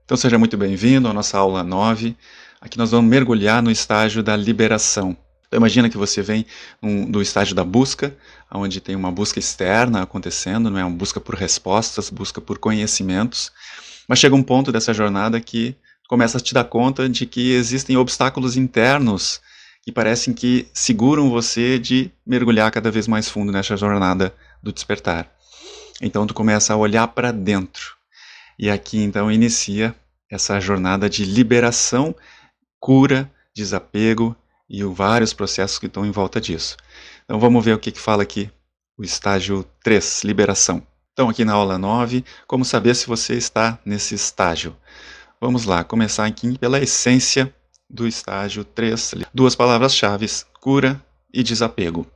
Então seja muito bem-vindo à nossa aula 9. Aqui nós vamos mergulhar no estágio da liberação. Então imagina que você vem do estágio da busca, onde tem uma busca externa acontecendo, não é? Uma busca por respostas, busca por conhecimentos, mas chega um ponto dessa jornada que começa a te dar conta de que existem obstáculos internos que parecem que seguram você de mergulhar cada vez mais fundo nessa jornada do despertar. Então tu começa a olhar para dentro. E aqui então inicia essa jornada de liberação, cura, desapego e vários processos que estão em volta disso. Então vamos ver o que fala aqui o estágio 3, liberação. Então aqui na aula 9, como saber se você está nesse estágio? Vamos lá, começar aqui pela essência do estágio 3. Duas palavras-chave, cura e desapego.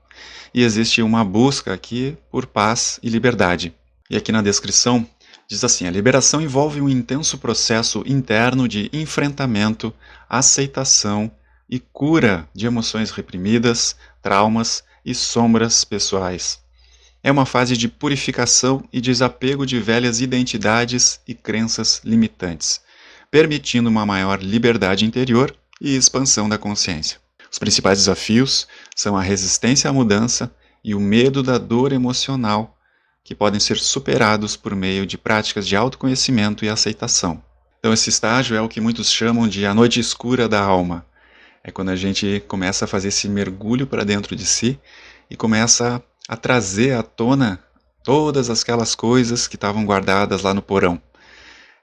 E existe uma busca aqui por paz e liberdade. E aqui na descrição diz assim: a liberação envolve um intenso processo interno de enfrentamento, aceitação e cura de emoções reprimidas, traumas e sombras pessoais. É uma fase de purificação e desapego de velhas identidades e crenças limitantes, permitindo uma maior liberdade interior e expansão da consciência. Os principais desafios são a resistência à mudança e o medo da dor emocional, que podem ser superados por meio de práticas de autoconhecimento e aceitação. Então esse estágio é o que muitos chamam de a noite escura da alma. É quando a gente começa a fazer esse mergulho para dentro de si e começa a trazer à tona todas aquelas coisas que estavam guardadas lá no porão.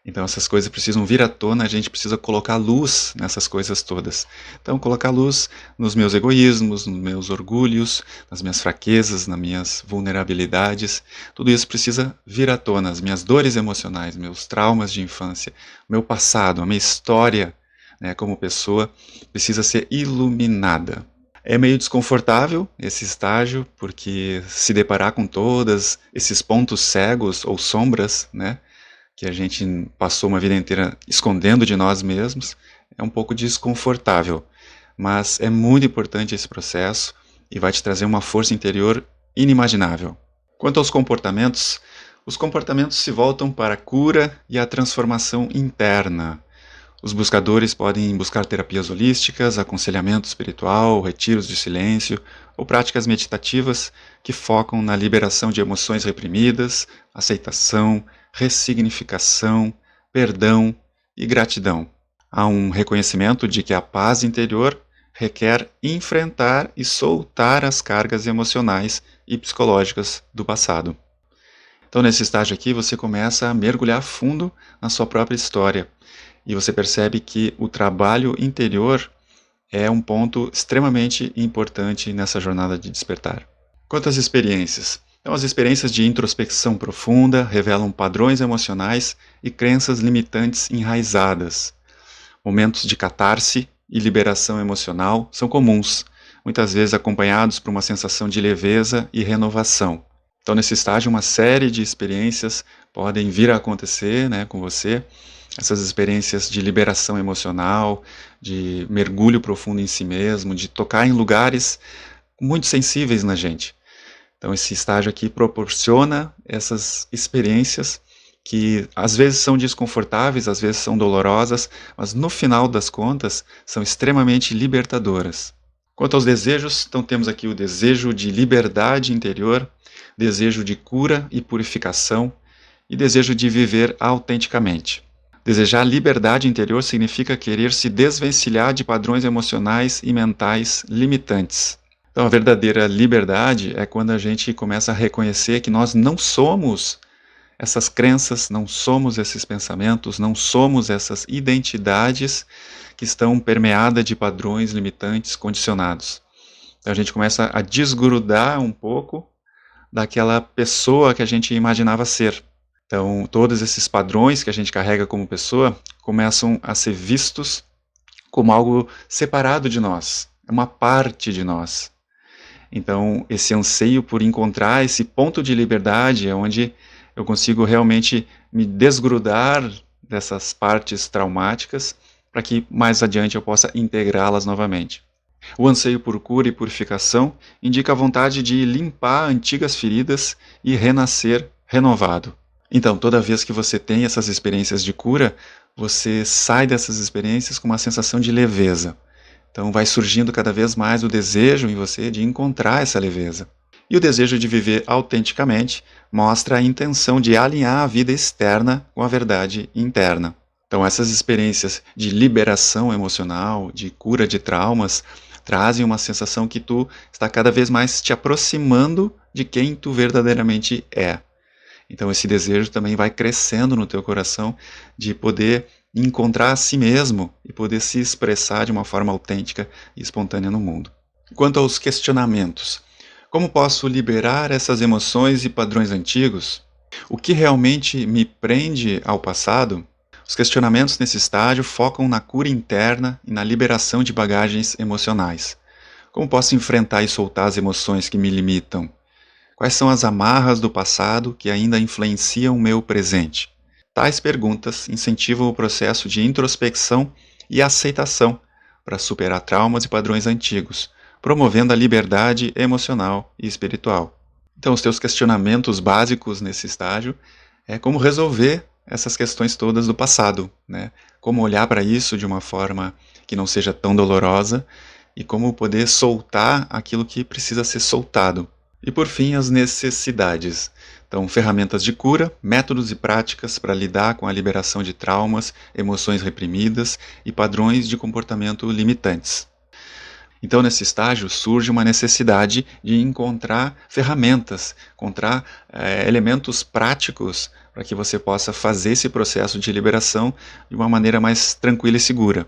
Então essas coisas precisam vir à tona, a gente precisa colocar luz nessas coisas todas. Então colocar luz nos meus egoísmos, nos meus orgulhos, nas minhas fraquezas, nas minhas vulnerabilidades. Tudo isso precisa vir à tona, as minhas dores emocionais, meus traumas de infância, meu passado, a minha história, né, como pessoa, precisa ser iluminada. É meio desconfortável esse estágio, porque se deparar com todos esses pontos cegos ou sombras, né, que a gente passou uma vida inteira escondendo de nós mesmos, é um pouco desconfortável. Mas é muito importante esse processo e vai te trazer uma força interior inimaginável. Quanto aos comportamentos, os comportamentos se voltam para a cura e a transformação interna. Os buscadores podem buscar terapias holísticas, aconselhamento espiritual, retiros de silêncio ou práticas meditativas que focam na liberação de emoções reprimidas, aceitação, ressignificação, perdão e gratidão. Há um reconhecimento de que a paz interior requer enfrentar e soltar as cargas emocionais e psicológicas do passado. Então, nesse estágio aqui, você começa a mergulhar fundo na sua própria história e você percebe que o trabalho interior é um ponto extremamente importante nessa jornada de despertar. Quanto às experiências? Então, as experiências de introspecção profunda revelam padrões emocionais e crenças limitantes enraizadas. Momentos de catarse e liberação emocional são comuns, muitas vezes acompanhados por uma sensação de leveza e renovação. Então, nesse estágio, uma série de experiências podem vir a acontecer, né, com você. Essas experiências de liberação emocional, de mergulho profundo em si mesmo, de tocar em lugares muito sensíveis na gente. Então esse estágio aqui proporciona essas experiências que às vezes são desconfortáveis, às vezes são dolorosas, mas no final das contas são extremamente libertadoras. Quanto aos desejos, então temos aqui o desejo de liberdade interior, desejo de cura e purificação e desejo de viver autenticamente. Desejar liberdade interior significa querer se desvencilhar de padrões emocionais e mentais limitantes. Então, a verdadeira liberdade é quando a gente começa a reconhecer que nós não somos essas crenças, não somos esses pensamentos, não somos essas identidades que estão permeadas de padrões limitantes condicionados. Então, a gente começa a desgrudar um pouco daquela pessoa que a gente imaginava ser. Então, todos esses padrões que a gente carrega como pessoa começam a ser vistos como algo separado de nós, é uma parte de nós. Então, esse anseio por encontrar esse ponto de liberdade é onde eu consigo realmente me desgrudar dessas partes traumáticas para que mais adiante eu possa integrá-las novamente. O anseio por cura e purificação indica a vontade de limpar antigas feridas e renascer renovado. Então, toda vez que você tem essas experiências de cura, você sai dessas experiências com uma sensação de leveza. Então vai surgindo cada vez mais o desejo em você de encontrar essa leveza. E o desejo de viver autenticamente mostra a intenção de alinhar a vida externa com a verdade interna. Então essas experiências de liberação emocional, de cura de traumas, trazem uma sensação que tu está cada vez mais te aproximando de quem tu verdadeiramente é. Então esse desejo também vai crescendo no teu coração de poder encontrar a si mesmo e poder se expressar de uma forma autêntica e espontânea no mundo. Quanto aos questionamentos, como posso liberar essas emoções e padrões antigos? O que realmente me prende ao passado? Os questionamentos nesse estágio focam na cura interna e na liberação de bagagens emocionais. Como posso enfrentar e soltar as emoções que me limitam? Quais são as amarras do passado que ainda influenciam o meu presente? Tais perguntas incentivam o processo de introspecção e aceitação para superar traumas e padrões antigos, promovendo a liberdade emocional e espiritual. Então, os teus questionamentos básicos nesse estágio é como resolver essas questões todas do passado, né? Como olhar para isso de uma forma que não seja tão dolorosa e como poder soltar aquilo que precisa ser soltado. E por fim, as necessidades. Então, ferramentas de cura, métodos e práticas para lidar com a liberação de traumas, emoções reprimidas e padrões de comportamento limitantes. Então, nesse estágio, surge uma necessidade de encontrar ferramentas, encontrar elementos práticos para que você possa fazer esse processo de liberação de uma maneira mais tranquila e segura.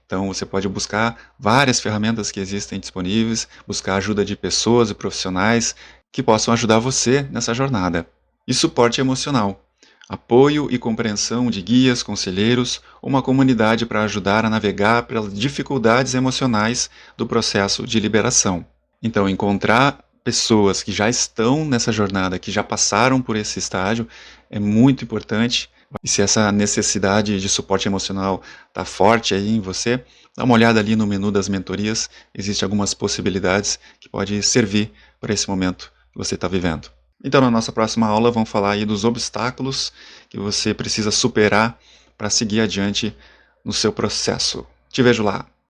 Então, você pode buscar várias ferramentas que existem disponíveis, buscar a ajuda de pessoas e profissionais que possam ajudar você nessa jornada. E suporte emocional. Apoio e compreensão de guias, conselheiros, uma comunidade para ajudar a navegar pelas dificuldades emocionais do processo de liberação. Então, encontrar pessoas que já estão nessa jornada, que já passaram por esse estágio, é muito importante. E se essa necessidade de suporte emocional está forte aí em você, dá uma olhada ali no menu das mentorias, existem algumas possibilidades que podem servir para esse momento que você está vivendo. Então, na nossa próxima aula, vamos falar aí dos obstáculos que você precisa superar para seguir adiante no seu processo. Te vejo lá!